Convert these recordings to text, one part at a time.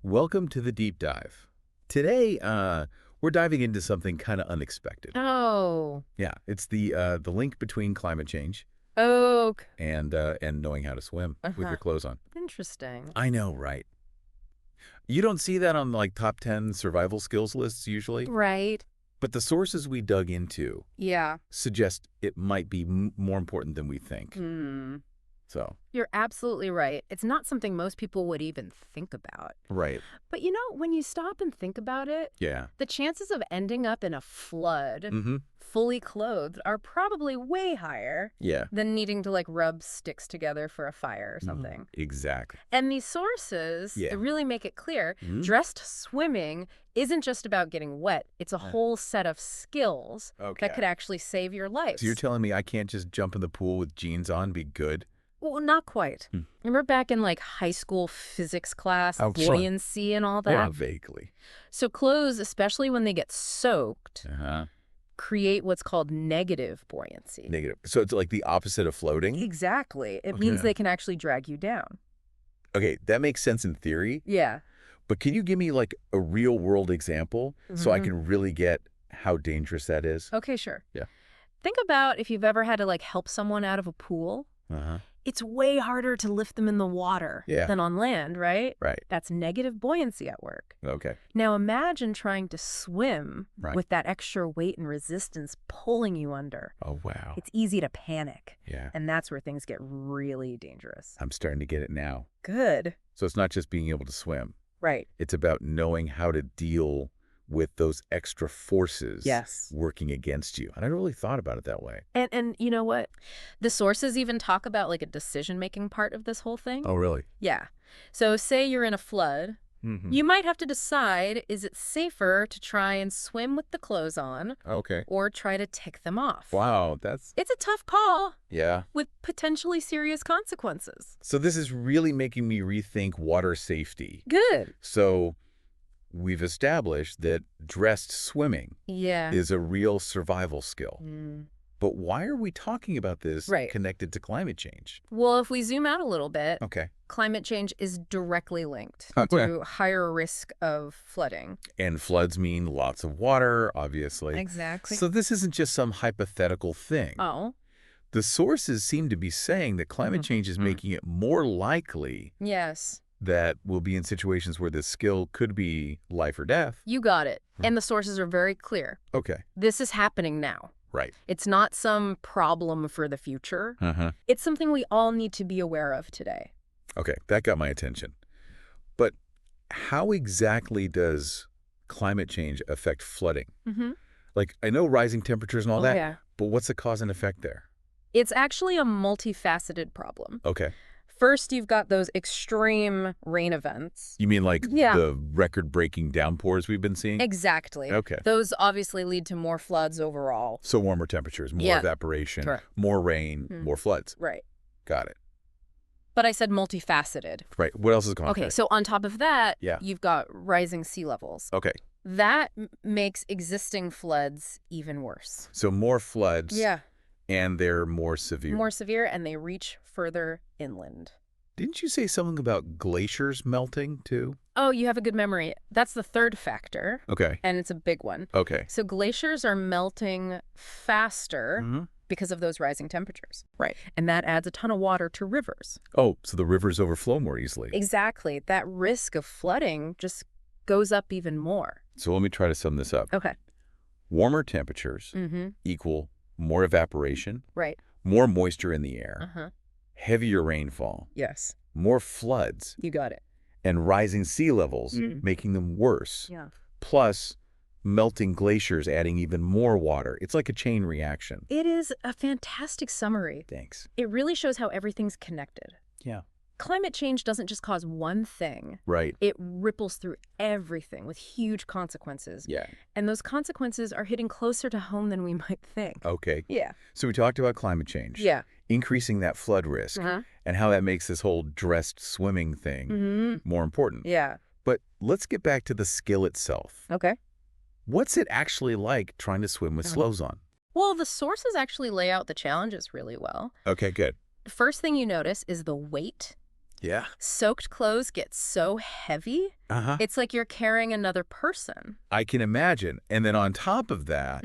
Welcome to the deep dive. Today, we're diving into something kind of unexpected. Oh. Yeah, it's the link between climate change Oh. and knowing how to swim with your clothes on. Interesting. I know, right? You don't see that on like top 10 survival skills lists usually, Right. but the sources we dug into Yeah. suggest it might be more important than we think. So, You're absolutely right. It's not something most people would even think about. right. But when you stop and think about it, Yeah. the chances of ending up in a flood fully clothed are probably way higher Yeah. than needing to rub sticks together for a fire or something. Exactly. And these sources Yeah. really make it clear dressed swimming isn't just about getting wet. It's a whole set of skills that could actually save your life. So you're telling me I can't just jump in the pool with jeans on and be good? Well, not quite. Remember back in high school physics class, Oh, sure. buoyancy and all that? Yeah, vaguely. So clothes, especially when they get soaked, create what's called negative buoyancy. Negative. So it's like the opposite of floating? Exactly. It means they can actually drag you down. Okay, that makes sense in theory, Yeah. but can you give me a real world example so I can really get how dangerous that is? Okay, sure. Yeah. Think about if you've ever had to help someone out of a pool. It's way harder to lift them in the water than on land, right? Right. That's negative buoyancy at work. Okay. Now imagine trying to swim Right. with that extra weight and resistance pulling you under. Oh, wow. It's easy to panic. Yeah. And that's where things get really dangerous. I'm starting to get it now. Good. So it's not just being able to swim. Right. It's about knowing how to deal with those extra forces working against you. And I never really thought about it that way. And you know what? The sources even talk about a decision-making part of this whole thing. Oh, really? Yeah. So say you're in a flood. You might have to decide, is it safer to try and swim with the clothes on Okay. or try to take them off? Wow, that's... It's a tough call Yeah. with potentially serious consequences. So this is really making me rethink water safety. Good. So we've established that dressed swimming Yeah. is a real survival skill. But why are we talking about this Right. connected to climate change? Well, if we zoom out a little bit, Okay. climate change is directly linked Okay. to higher risk of flooding. And floods mean lots of water, obviously. Exactly. So this isn't just some hypothetical thing. Oh. The sources seem to be saying that climate change is making it more likely Yes. that we'll be in situations where this skill could be life or death. You got it. And the sources are very clear. Okay. This is happening now. Right. It's not some problem for the future. It's something we all need to be aware of today. Okay, that got my attention. But how exactly does climate change affect flooding? I know rising temperatures and all that, Yeah. but what's the cause and effect there? It's actually a multifaceted problem. Okay. First, you've got those extreme rain events. You mean Yeah. the record-breaking downpours we've been seeing? Exactly. Okay. Those obviously lead to more floods overall. So warmer temperatures, more evaporation, Correct. more rain, more floods. Right. Got it. But I said multifaceted. Right. What else is going on? Okay, so on top of that, Yeah. you've got rising sea levels. Okay. That makes existing floods even worse. So more floods. Yeah. And they're more severe. More severe, and they reach further inland. Didn't you say something about glaciers melting, too? Oh, you have a good memory. That's the third factor, Okay. and it's a big one. Okay. So glaciers are melting faster because of those rising temperatures. Right. And that adds a ton of water to rivers. Oh, so the rivers overflow more easily. Exactly. That risk of flooding just goes up even more. So let me try to sum this up. Okay. Warmer temperatures equal more evaporation, Right. more moisture in the air, heavier rainfall, Yes. more floods, You got it. and rising sea levels, making them worse. Yeah. Plus, melting glaciers adding even more water. It's like a chain reaction. It is a fantastic summary. Thanks. It really shows how everything's connected. Yeah. Climate change doesn't just cause one thing. Right. It ripples through everything with huge consequences. Yeah. And those consequences are hitting closer to home than we might think. Okay. Yeah. So we talked about climate change. Yeah. Increasing that flood risk and how that makes this whole dressed swimming thing more important. Yeah. But let's get back to the skill itself. Okay. What's it actually like trying to swim with clothes on? Well, the sources actually lay out the challenges really well. Okay, good. The first thing you notice is the weight Yeah. Soaked clothes get so heavy, it's like you're carrying another person. I can imagine. And then on top of that,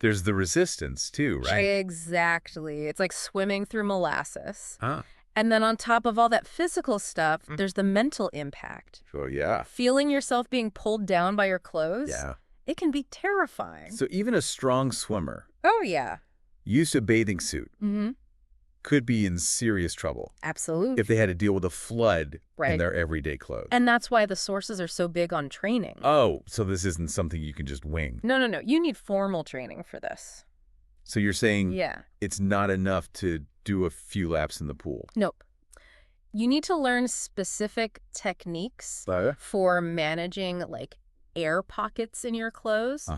there's the resistance too, right? Exactly. It's like swimming through molasses. And then on top of all that physical stuff, there's the mental impact. Oh, yeah. Feeling yourself being pulled down by your clothes, it can be terrifying. So even a strong swimmer Oh, yeah. used to a bathing suit could be in serious trouble Absolutely. if they had to deal with a flood Right. in their everyday clothes. And that's why the sources are so big on training. Oh, so this isn't something you can just wing. No. You need formal training for this. So you're saying Yeah. it's not enough to do a few laps in the pool? Nope. You need to learn specific techniques for managing, like, air pockets in your clothes,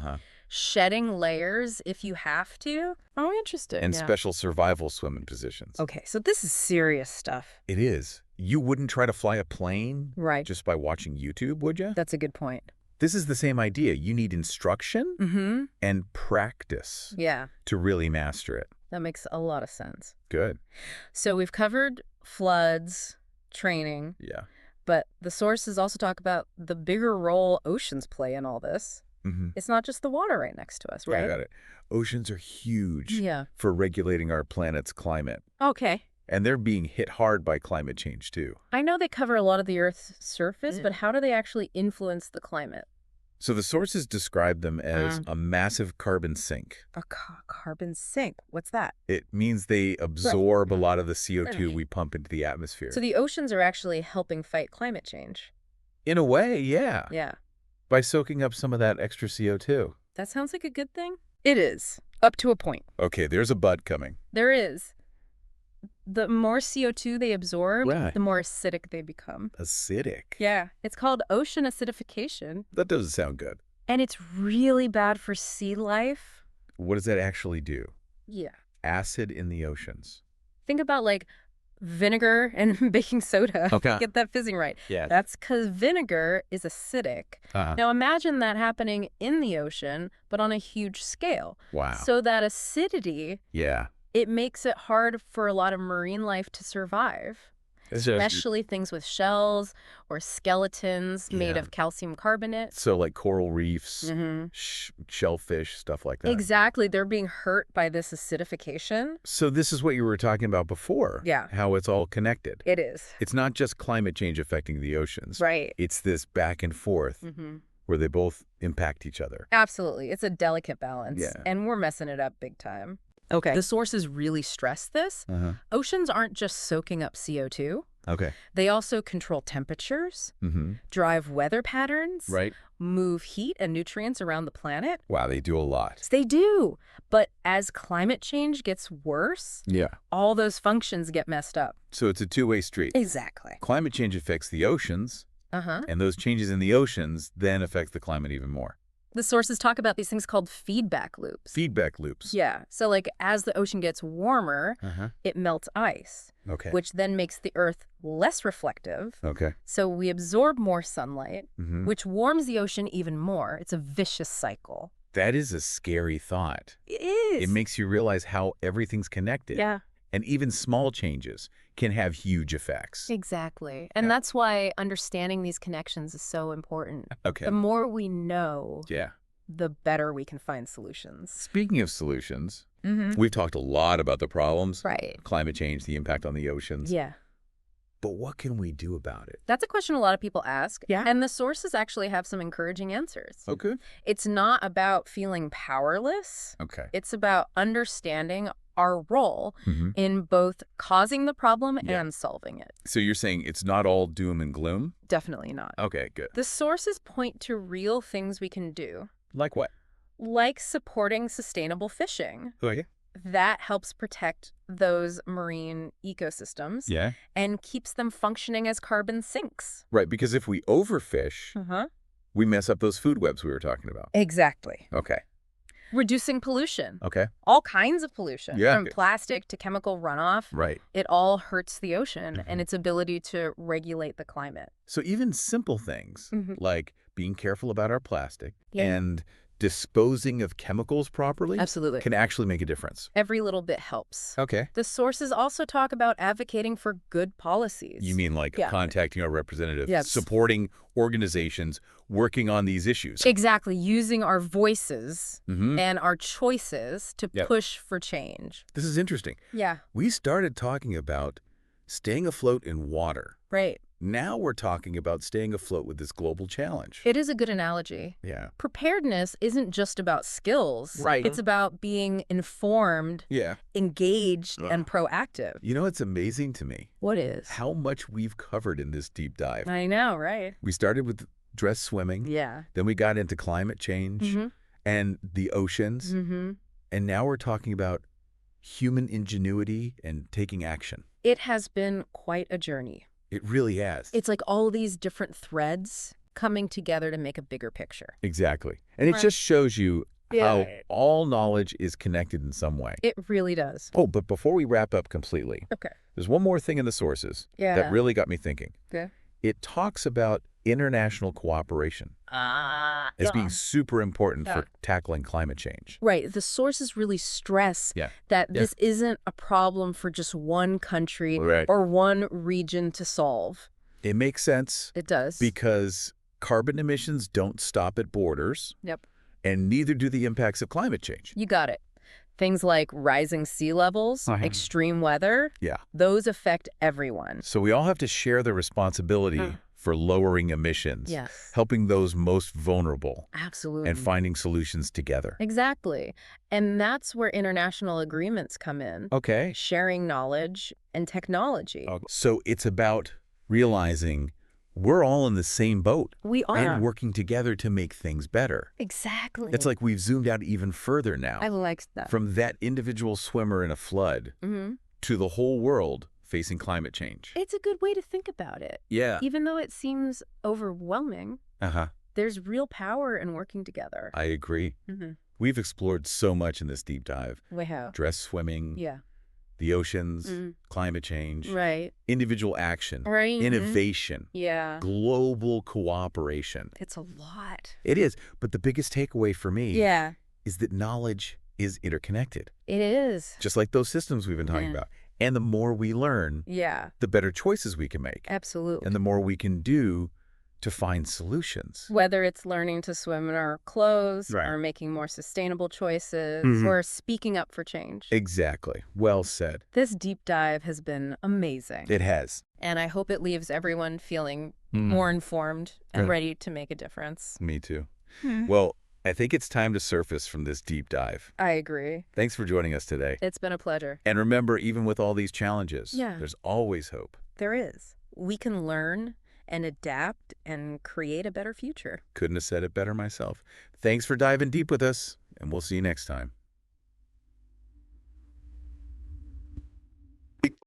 shedding layers if you have to. Oh, interesting. And special survival swimming positions. Okay, so this is serious stuff. It is. You wouldn't try to fly a plane Right. just by watching YouTube, would you? That's a good point. This is the same idea. You need instruction and practice Yeah, to really master it. that makes a lot of sense. Good. So we've covered floods, training, Yeah. but the sources also talk about the bigger role oceans play in all this. It's not just the water right next to us, right? I got it. Oceans are huge Yeah. for regulating our planet's climate. Okay. And they're being hit hard by climate change, too. I know they cover a lot of the Earth's surface, but how do they actually influence the climate? So the sources describe them as a massive carbon sink. A carbon sink. What's that? It means they absorb a lot of the CO2 we pump into the atmosphere. So the oceans are actually helping fight climate change. In a way, yeah. Yeah. By soaking up some of that extra CO2. That sounds like a good thing. It is, up to a point. Okay, there's a but coming. There is. The more CO2 they absorb, Right. the more acidic they become. Acidic. Yeah. It's called ocean acidification. That doesn't sound good. And it's really bad for sea life. What does that actually do? Yeah. Acid in the oceans. Think about, like, vinegar and baking soda. Okay. Get that fizzing right. Yeah. That's because vinegar is acidic. Now imagine that happening in the ocean, but on a huge scale. Wow. So that acidity, Yeah. it makes it hard for a lot of marine life to survive. Especially things with shells or skeletons made of calcium carbonate. So like coral reefs, shellfish, stuff like that. Exactly. They're being hurt by this acidification. So this is what you were talking about before. Yeah. How it's all connected. It is. It's not just climate change affecting the oceans. Right. It's this back and forth where they both impact each other. Absolutely. It's a delicate balance. Yeah. And we're messing it up big time. Okay. The sources really stress this. Oceans aren't just soaking up CO2. Okay. They also control temperatures, drive weather patterns, Right. move heat and nutrients around the planet. Wow, they do a lot. They do. But as climate change gets worse, Yeah. all those functions get messed up. So it's a two-way street. Exactly. Climate change affects the oceans, and those changes in the oceans then affect the climate even more. The sources talk about these things called feedback loops. Feedback loops. Yeah. So like as the ocean gets warmer, it melts ice, Okay. which then makes the Earth less reflective. Okay. So we absorb more sunlight, which warms the ocean even more. It's a vicious cycle. That is a scary thought. It is. It makes you realize how everything's connected. Yeah. And even small changes can have huge effects. Exactly. And that's why understanding these connections is so important. Okay. The more we know, Yeah. the better we can find solutions. Speaking of solutions, we've talked a lot about the problems. Right. Climate change, the impact on the oceans. Yeah. But what can we do about it? That's a question a lot of people ask. Yeah. And the sources actually have some encouraging answers. Okay. It's not about feeling powerless. Okay. It's about understanding our role in both causing the problem and solving it. So you're saying it's not all doom and gloom? Definitely not. Okay, good. The sources point to real things we can do, Like what? like supporting sustainable fishing. Okay. That helps protect those marine ecosystems Yeah. and keeps them functioning as carbon sinks. Right, because if we overfish, we mess up those food webs we were talking about. Exactly. Okay. Reducing pollution. Okay. All kinds of pollution, Yeah. from plastic to chemical runoff. Right. It all hurts the ocean and its ability to regulate the climate. So even simple things like being careful about our plastic Yeah. and disposing of chemicals properly Absolutely. can actually make a difference. Every little bit helps. Okay. The sources also talk about advocating for good policies. You mean like contacting our representative, Yes. supporting organizations working on these issues? Exactly. Using our voices and our choices to push for change. This is interesting. Yeah. We started talking about staying afloat in water. Right. Now we're talking about staying afloat with this global challenge. It is a good analogy. Yeah. Preparedness isn't just about skills. Right. It's about being informed, engaged, and proactive. You know, it's amazing to me. What is? How much we've covered in this deep dive. I know, right? We started with dress swimming. Yeah. Then we got into climate change and the oceans. And now we're talking about human ingenuity and taking action. It has been quite a journey. It really has. It's like all these different threads coming together to make a bigger picture. Exactly. And it just shows you how all knowledge is connected in some way. It really does. Oh, but before we wrap up completely, there's one more thing in the sources that really got me thinking. It talks about international cooperation as being super important for tackling climate change. Right. The sources really stress that this isn't a problem for just one country or one region to solve. It makes sense. It does. Because carbon emissions don't stop at borders. Yep. And neither do the impacts of climate change. You got it. Things like rising sea levels, extreme weather, those affect everyone. So we all have to share the responsibility for lowering emissions, helping those most vulnerable. Absolutely. And finding solutions together. Exactly. And that's where international agreements come in. Okay. Sharing knowledge and technology. So it's about realizing we're all in the same boat. We are. And working together to make things better. Exactly. It's like we've zoomed out even further now. I like that. From that individual swimmer in a flood to the whole world facing climate change. It's a good way to think about it. Yeah. Even though it seems overwhelming, there's real power in working together. I agree. We've explored so much in this deep dive. We have. Dress swimming, the oceans, climate change, individual action, innovation, global cooperation. It's a lot. It is. But the biggest takeaway for me is that knowledge is interconnected. It is. Just like those systems we've been talking about. And the more we learn, the better choices we can make. Absolutely. And the more we can do to find solutions. Whether it's learning to swim in our clothes or making more sustainable choices or speaking up for change. Exactly. Well said. This deep dive has been amazing. It has. And I hope it leaves everyone feeling more informed and ready to make a difference. Me too. Well, I think it's time to surface from this deep dive. I agree. Thanks for joining us today. It's been a pleasure. And remember, even with all these challenges, there's always hope. There is. We can learn and adapt and create a better future. Couldn't have said it better myself. Thanks for diving deep with us, and we'll see you next time.